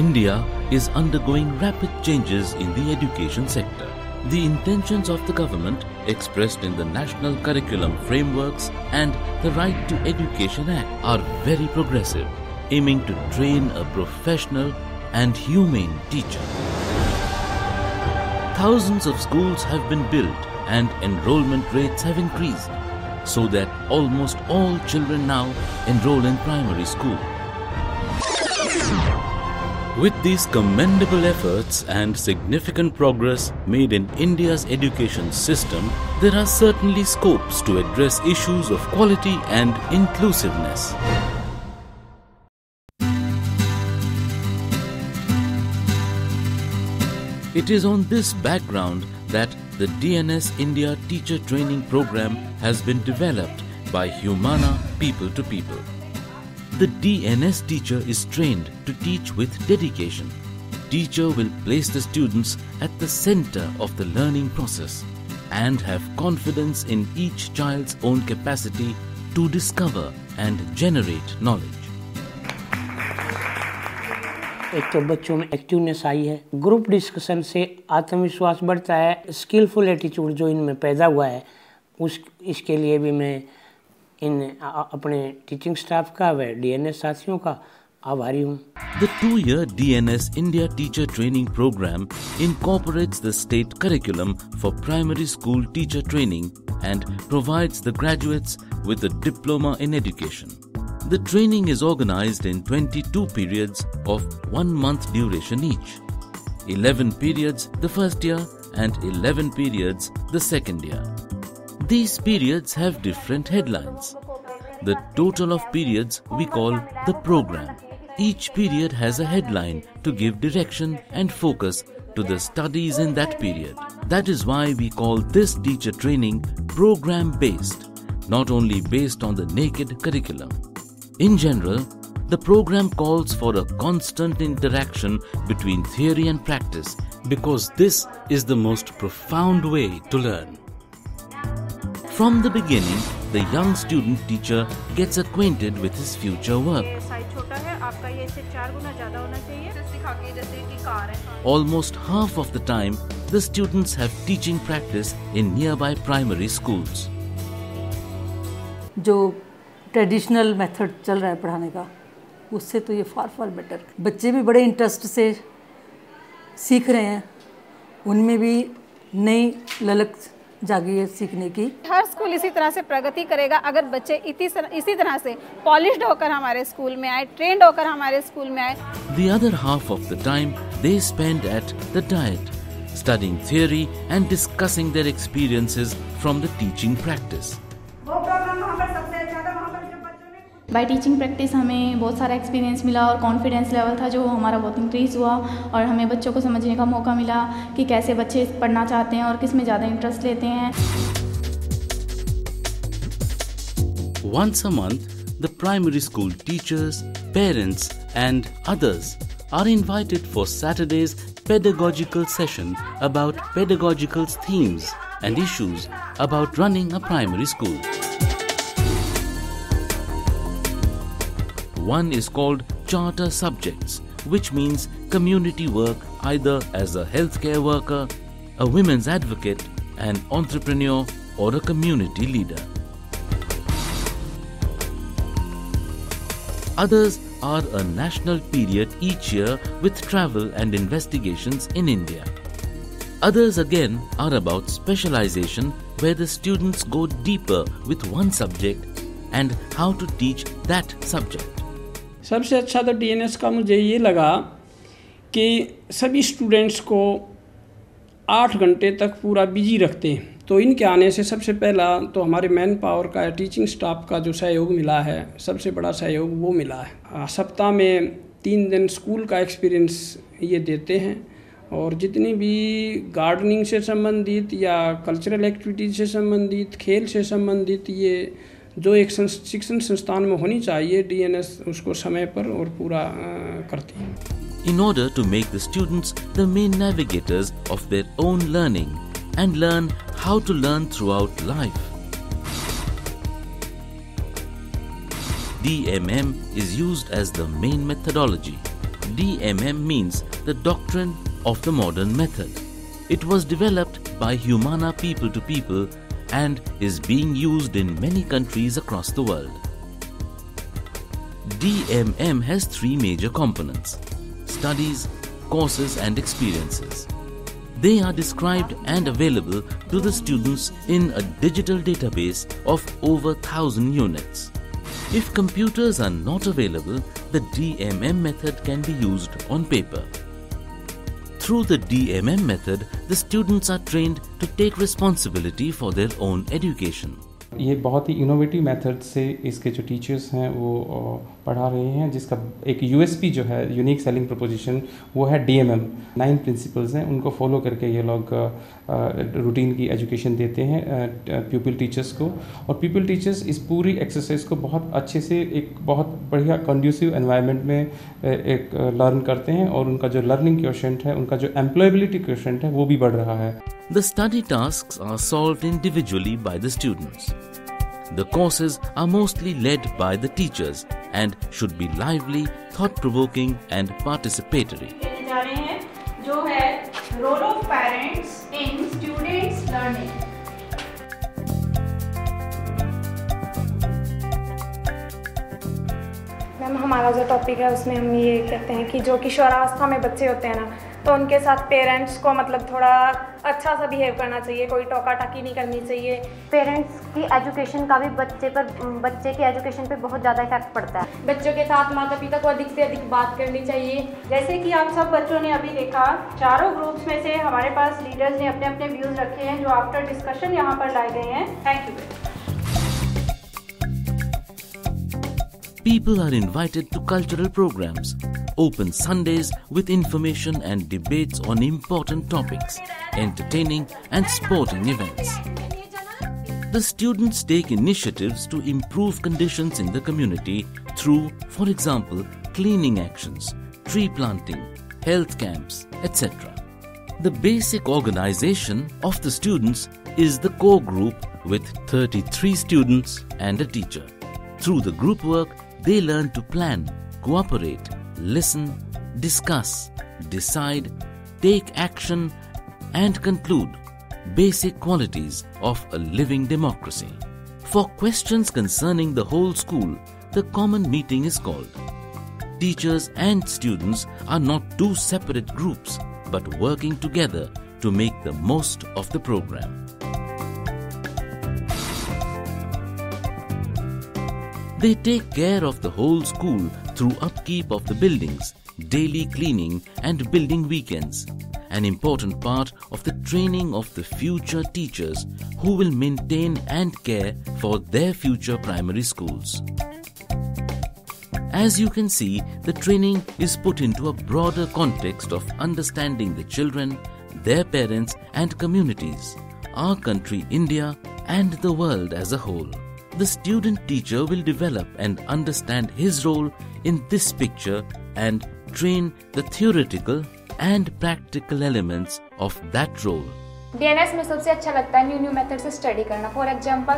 India is undergoing rapid changes in the education sector. The intentions of the government, expressed in the National Curriculum Frameworks and the Right to Education Act, are very progressive, aiming to train a professional and humane teacher. Thousands of schools have been built and enrollment rates have increased, so that almost all children now enroll in primary school. With these commendable efforts and significant progress made in India's education system, there are certainly scopes to address issues of quality and inclusiveness. It is on this background that the DNS India Teacher Training Program has been developed by Humana People to People. The DNS teacher is trained to teach with dedication. Teacher will place the students at the center of the learning process and have confidence in each child's own capacity to discover and generate knowledge. एक तो बच्चों में activeness आई है, group discussion से आत्मविश्वास बढ़ता है, skilful attitude जो इनमें पैदा हुआ है इसके लिए भी मैं इन अपने टीचिंग स्टाफ का व डीएनएस साथियों का आभारी हूँ. The 2-year DNS India Teacher Training Program incorporates the state curriculum for primary school teacher training and provides the graduates with a diploma in education. The training is organized in 22 periods of 1 month duration each. 11 periods the first year and 11 periods the second year. These periods have different headlines. The total of periods we call the program. Each period has a headline to give direction and focus to the studies in that period. That is why we call this teacher training program-based, not only based on the naked curriculum. In general, the program calls for a constant interaction between theory and practice because this is the most profound way to learn. From the beginning, the young student teacher gets acquainted with his future work. Almost half of the time, the students have teaching practice in nearby primary schools. जो traditional method चल रहा है पढ़ाने का, उससे तो ये far better. बच्चे भी बड़े इंटरेस्ट से सीख रहे हैं, उनमें भी नई ललक जागी है सीखने की. हर स्कूल इसी तरह से प्रगति करेगा अगर बच्चे इसी तरह से पॉलिश्ड होकर हमारे स्कूल में आए, ट्रेंड होकर हमारे स्कूल में आए. The other half of the time they spend at the diet, studying theory and discussing their experiences from the teaching practice. Bye teaching practice हमें बहुत सारा एक्सपीरियंस मिला और कॉन्फिडेंस लेवल था जो हमारा बहुत इंक्रीज़ हुआ और हमें बच्चों को समझने का मौका मिला कि कैसे बच्चे पढ़ना चाहते हैं और किस में ज़्यादा इंटरेस्ट लेते हैं. Once a month, the primary school teachers, parents and others are invited for Saturday's pedagogical session about pedagogical themes and issues about running a primary school. One is called Charter Subjects, which means community work either as a healthcare worker, a women's advocate, an entrepreneur or a community leader. Others are a national period each year with travel and investigations in India. Others again are about specialization where the students go deeper with one subject and how to teach that subject. सबसे अच्छा तो DNS का मुझे ये लगा कि सभी students को 8 घंटे तक पूरा बिजी रखते हैं. तो इनके आने से सबसे पहला तो हमारे मैन पावर का टीचिंग स्टाफ का जो सहयोग मिला है, सबसे बड़ा सहयोग वो मिला है. सप्ताह में 3 दिन स्कूल का एक्सपीरियंस ये देते हैं और जितनी भी गार्डनिंग से संबंधित या कल्चरल एक्टिविटीज से संबंधित, खेल से संबंधित ये जो एक शिक्षण संस्थान में होनी चाहिए, डीएनएस उसको समय पर और पूरा करती है. In order to make the students the main navigators of their own learning and learn how to learn throughout life. DMM is used as the main methodology. DMM means the doctrine of the modern method. It was developed by Humana people to people and is being used in many countries across the world. DMM has three major components: studies, courses and experiences. They are described and available to the students in a digital database of over 1,000 units. If computers are not available, the DMM method can be used on paper. Through the DMM method, the students are trained to take responsibility for their own education. ये बहुत ही innovative method से इसके जो teachers हैं वो पढ़ा रहे हैं, जिसका एक यूएसपी जो है, यूनिक सेलिंग प्रोपोजिशन, वो है DMM। 9 प्रिंसिपल्स हैं, उनको फॉलो करके ये लोग रूटीन की एजुकेशन देते हैं प्यूपिल टीचर्स को, और प्यूपिल टीचर्स इस पूरी एक्सरसाइज को बहुत अच्छे से एक बहुत बढ़िया कंड्यूसिव एनवायरनमेंट में एक लर्न करते हैं, और उनका जो लर्निंग क्वोशेंट है, उनका जो एम्प्लॉयबिलिटी क्वोशेंट है, वो भी बढ़ रहा है। The study tasks are solved individually by the students. The courses are mostly led by the teachers and should be lively, thought-provoking and participatory. जा रहे हैं जो है role of parents in students learning. Ma'am, हमारा जो topic है उसमें हम ये कहते हैं कि जो किशोरावस्था में बच्चे होते हैं ना, तो उनके साथ पेरेंट्स को मतलब थोड़ा अच्छा सा बिहेव करना चाहिए, कोई टोका टाकी नहीं करनी चाहिए। पेरेंट्स की एजुकेशन का भी बच्चे की एजुकेशन पे बहुत ज़्यादा इफेक्ट पड़ता है। बच्चों के साथ माता पिता को अधिक से अधिक बात करनी चाहिए। जैसे कि आप सब बच्चों ने अभी देखा, चारों ग्रुप्स में से हमारे पास लीडर्स ने अपने अपने व्यूज़ रखे हैं जो आफ्टर डिस्कशन यहाँ पर लाए गए हैं। Thank you. People are invited to cultural programs, open Sundays with information and debates on important topics, entertaining and sporting events. The students take initiatives to improve conditions in the community through, for example, cleaning actions, tree planting, health camps, etc. The basic organization of the students is the core group with 33 students and a teacher. Through the group work, they learn to plan, cooperate, listen, discuss, decide, take action, and conclude basic qualities of a living democracy. For questions concerning the whole school, the common meeting is called. Teachers and students are not two separate groups, but working together to make the most of the program. They take care of the whole school through upkeep of the buildings, daily cleaning and building weekends, an important part of the training of the future teachers who will maintain and care for their future primary schools. As you can see, the training is put into a broader context of understanding the children, their parents and communities, our country India and the world as a whole. The student teacher will develop and understand his role in this picture and train the theoretical and practical elements of that role. DNS में सबसे अच्छा लगता है new method से study करना। For example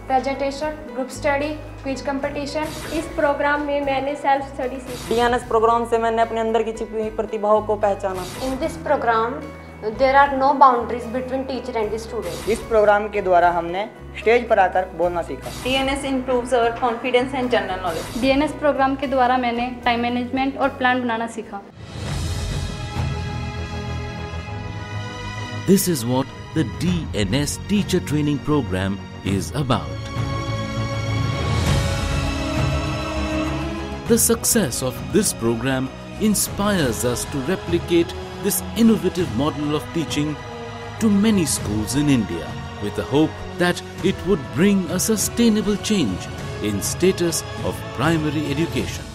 presentation, group study, quiz competition. इस programme में मैंने सेल्फ स्टडी सीखी। DNS प्रोग्राम से मैंने अपने अंदर की छिपी हुई प्रतिभाओं को पहचाना। In this program there are no boundaries between teacher and the student. इस प्रोग्राम के द्वारा हमने स्टेज पर आकर बोलना सीखा। DNS improves our confidence and general knowledge. DNS program के द्वारा मैंने टाइम मैनेजमेंट और प्लान बनाना सीखा। This is what the DNS teacher training program is about. The success of this program inspires us to replicate this innovative model of teaching to many schools in India, with the hope that it would bring a sustainable change in status of primary education.